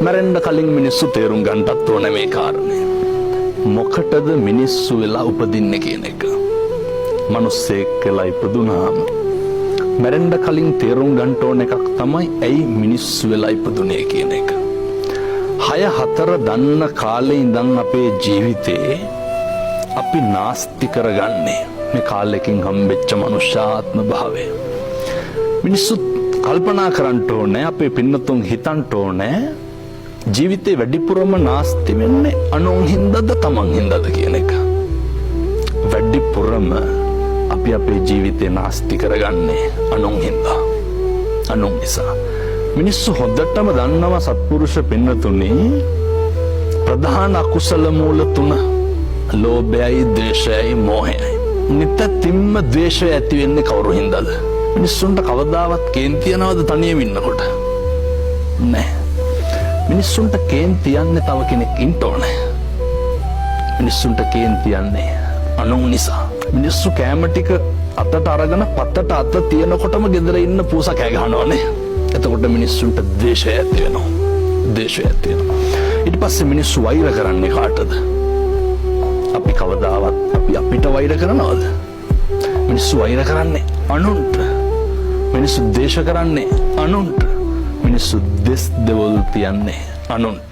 මැරෙන්න කලින් මිනිස්සු තේරුම් ගන්නත් ඕනේ මේ කාරණේ. මොකටද මිනිස්සු වෙලා උපදින්නේ කියන එක. මිනිස්සෙක් කියලා ඉපදුනාම මැරෙන්න කලින් තේරුම් ගන්න ඕන එකක් තමයි ඇයි මිනිස්සු වෙලා ඉපදුනේ කියන එක. 6-4 දන්න කාලේ ඉඳන් අපේ ජීවිතේ අපි නාස්ති කරගන්නේ මේ කාලෙකින් හම්බෙච්ච මනුෂ්‍යාත්ම භාවය. මිනිස්සු කල්පනා කරන්න ඕනේ, අපේ පින්නතුන් හිතන්න ඕනේ ජීවිතේ වැඩිපුරම නාස්ති වෙන්නේ අනුන් හින්දාද තමන් හින්දාද කියන එක. වැඩිපුරම අපි අපේ ජීවිතේ නාස්ති කරගන්නේ අනුන් හින්දා. අනුන් නිසා. මිනිස්සු හොඳටම දන්නවා සත්පුරුෂ පින්නතුනි ප්‍රධාන අකුසල මූල 3 ලෝභයයි, ද්වේෂයයි, මෝහයයි. නිතරම ද්වේෂය ඇති වෙන්නේ කවුරු හින්දාද? මිනිස්සුන්ට කවදාවත් කේන්ති යනවද තනියම ඉන්නකොට? නැහැ. මිනිස්සුන්ට කේන්ති යන්නේ තව කෙනෙක් ඉන්න ඕනේ. මිනිස්සුන්ට කේන්ති යන්නේ අනුන් නිසා. මිනිස්සු කැම ටික අතට අරගෙන පත්තට අත තියනකොටම ගෙදර ඉන්න පූසා කෑ ගහනවානේ. එතකොට මිනිස්සුන්ට ද්වේෂය ඇති වෙනවා. ද්වේෂය ඇති වෙනවා. ඊට පස්සේ මිනිස්සු වෛර කරන්නේ කාටද? අපි කවදාවත් අපිට වෛර කරනවද? මිනිස්සු වෛර කරන්නේ අනුන්ට. මිනිස්සු ද්වේෂ කරන්නේ අනුන්ට. මිනිස්සු දෙස් දෙවොල් තියන්නේ අනුන්ට.